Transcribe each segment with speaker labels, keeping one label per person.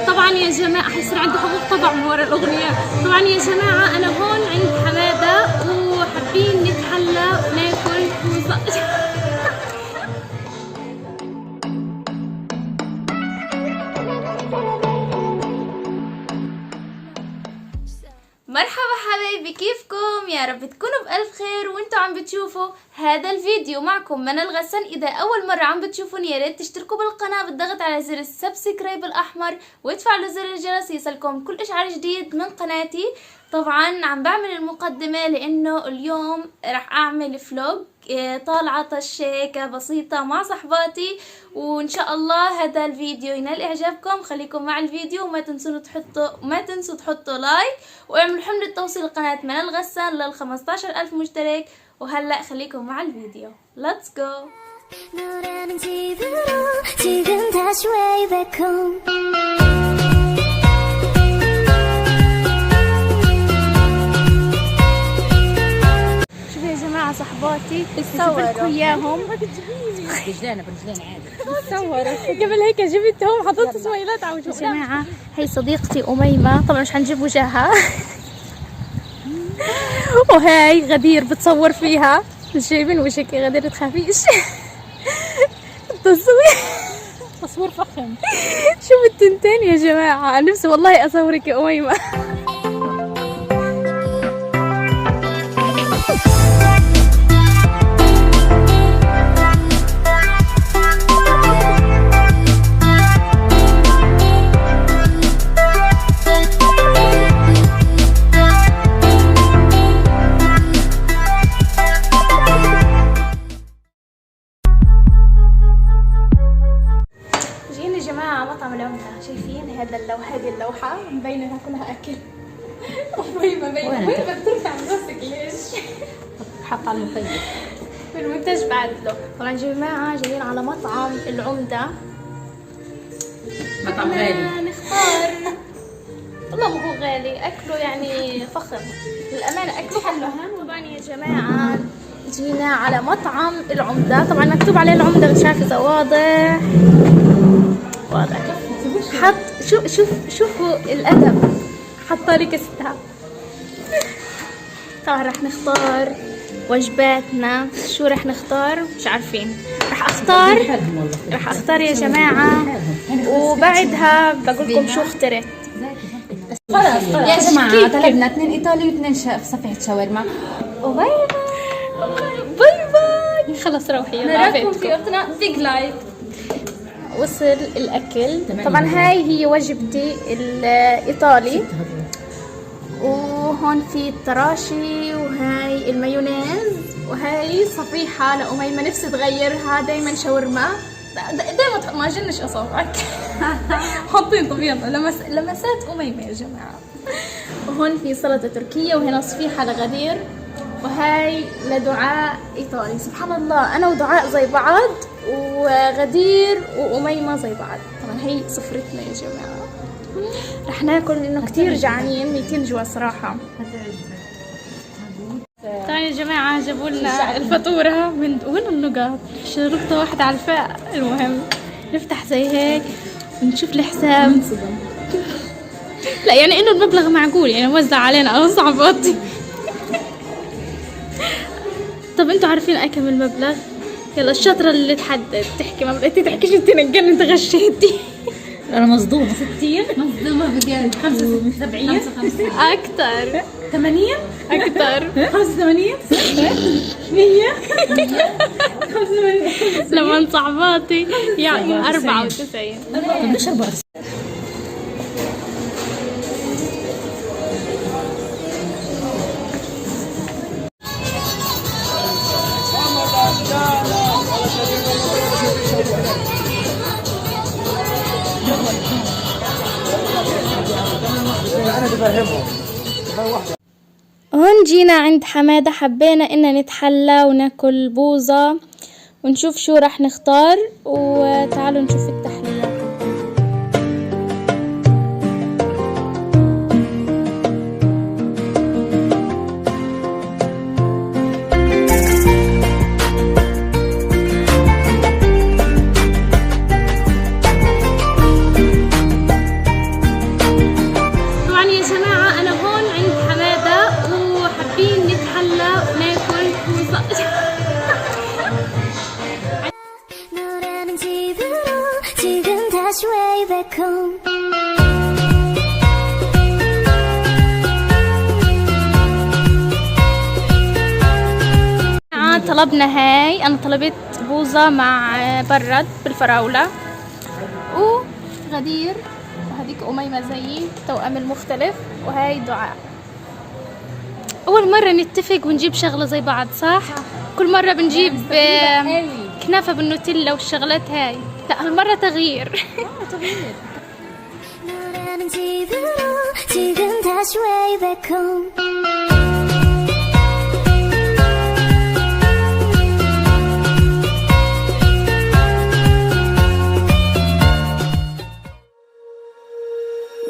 Speaker 1: طبعا يا جماعة حيصير عندي حقوق طبع من ورا الأغنية. طبعا يا جماعة أنا هون عند حمادة وحابين نتحلى وناكل مرحبا حبايبي، كيفكم؟ يا رب تكونوا بألف خير وانتوا عم بتشوفوا هذا الفيديو. معكم منى الغسان. اذا اول مرة عم بتشوفوني يا ريت تشتركوا بالقناة بالضغط على زر السبسكرايب الاحمر وتفعلوا زر الجرس يصلكم كل اشعار جديد من قناتي. طبعا عم بعمل المقدمة لانه اليوم رح اعمل فلوج طالعة طشيكة بسيطة مع صحباتي، وان شاء الله هذا الفيديو ينال اعجابكم. خليكم مع الفيديو وما تنسوا تحطوا لايك واعملوا حملة توصيل قناة منى الغسان لل 15,000 مشترك. وهلا خليكم مع الفيديو. Let's go. شوفوا يا جماعة صحباتي صوروا اياهم
Speaker 2: برجلين عادي.
Speaker 1: صوروا قبل هيك جبتهم حطيت سويلات على وجههم. يا جماعة هي صديقتي أميمة، طبعا مش حنجيب وجهها وهاي غدير بتصور فيها. مش جايبين وجهك يا غدير، تخافيش
Speaker 2: تصوير فخم.
Speaker 1: شوفوا التنتين يا جماعة، نفسي والله أصورك يا أميمة. مطعم العمدة، شايفين هذا اللوحة؟ هذه اللوحة مبينة انها كلها اكل. مبينة بترفع من راسك ليش؟
Speaker 2: حط على المخيم
Speaker 1: في المونتاج بعد له. طبعا يا جماعة جايين على مطعم العمدة.
Speaker 2: مطعم غالي
Speaker 1: نختار. والله مو غالي، اكله يعني فخم للأمانة، اكله حلو. طبعا يا جماعة جينا على مطعم العمدة. طبعا مكتوب عليه العمدة، مش عارفة اذا واضح. حط شوفوا الأدب، حطالي كستها. طبعا رح نختار وجباتنا. شو رح نختار؟ مش عارفين. رح اختار يا جماعة، وبعدها بقولكم شو اخترت.
Speaker 2: خلاص يا جماعة طلبنا 2 ايطالي و2 صفحة شاورما.
Speaker 1: باي باي. خلص روحي يلا نراكم في وقتنا بيج لايك. وصل الأكل. طبعا هاي هي وجبتي الإيطالي، وهون في التراشي، وهاي المايونيز، وهاي صفيحة لأميمة نفسي تغيرها دايما شاورما. دايما ما جنش أصابعك. حطين طبيعة لمسات أميمة يا جماعة. وهون في سلطة تركية، وهنا صفيحة لغدير، وهاي لدعاء إيطالي. سبحان الله أنا ودعاء زي بعض، وغدير وأميمة زي بعض. طبعا هي سفرتنا يا جماعة. رح ناكل لأنه كتير جعانين، 200 جوا صراحة. طبعا يا جماعة جابوا لنا الفاتورة من وين النقاط؟ شرطة واحدة على الفاء. المهم نفتح زي هيك ونشوف الحساب. لا يعني إنه المبلغ معقول، يعني موزع علينا أنا صعباتي. طب انتوا عارفين كم المبلغ؟ يلا الشاطرة اللي تحدد تحكي. ما بدأتي تحكيش انت نقل، انت غشيتي.
Speaker 2: انا مصدومة. 60 مصدومة بجد. 75
Speaker 1: اكتر.
Speaker 2: 80
Speaker 1: اكتر.
Speaker 2: 85 100 85
Speaker 1: لما صعباتي يعني 94.
Speaker 2: مش 4. هون جينا عند حمادة، حبينا إن نتحلى وناكل بوظة ونشوف شو رح نختار. وتعالوا نشوف التحلية.
Speaker 3: way back home.
Speaker 2: طلبنا هاي، انا طلبت بوظة مع برد بالفراولة، وغدير، وهذيك أميمة زيي توأم المختلف، وهاي دعاء. اول مرة نتفق ونجيب شغلة زي بعض، صح؟ كل مرة بنجيب كنافة بالنوتيلا والشغلات هاي، لا هالمرة تغيير.
Speaker 3: 노래는 지금 다시 way back home.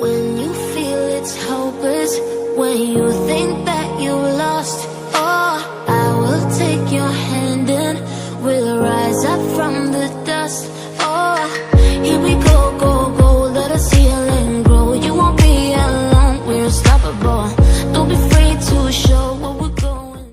Speaker 3: When you feel it's hopeless, when you think that you lost, oh, I will take your hand and we'll rise up from the dust. Oh, here we go, go, go, let us heal and grow. You won't be alone, we're unstoppable. Don't be afraid to show what we're going.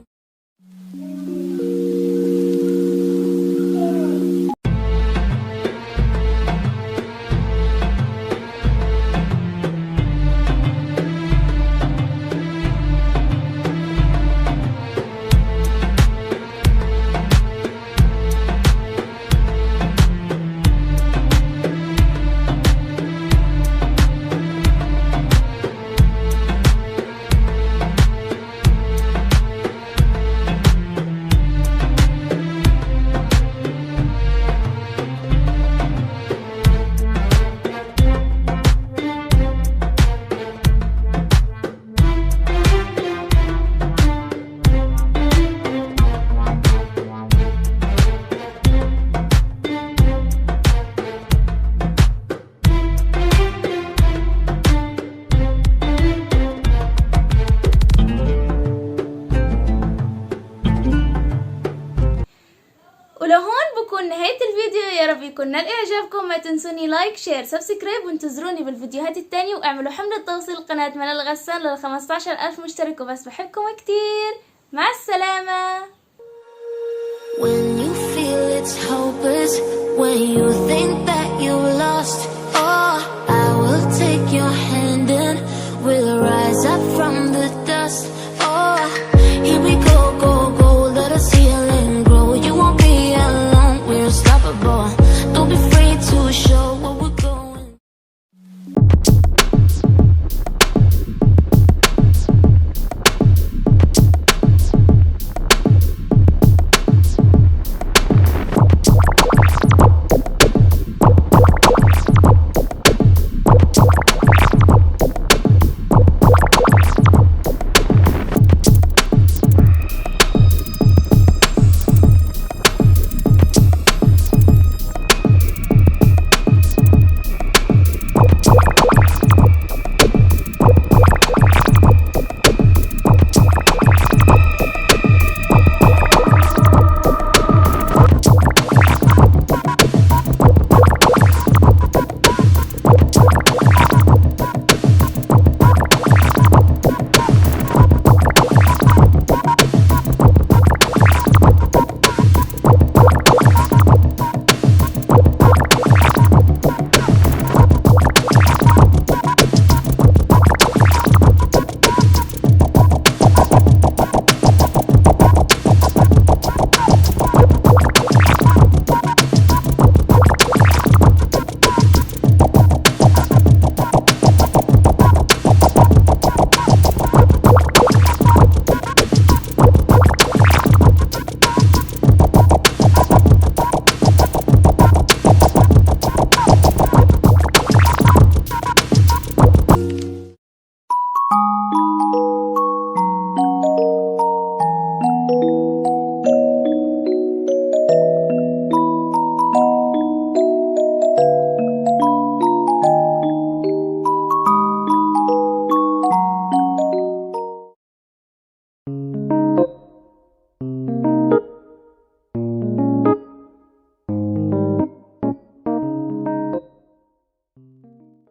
Speaker 1: ولهون بكون نهاية الفيديو، يا رب يكون نال اعجابكم. ما تنسوني لايك شير سبسكرايب، وانتظروني بالفيديوهات التانية، واعملوا حملة توصيل قناة منال غسان ل 15,000 مشترك. وبس بحبكم كتير، مع السلامة.
Speaker 3: When you feel it's hopeless, when you think that you lost,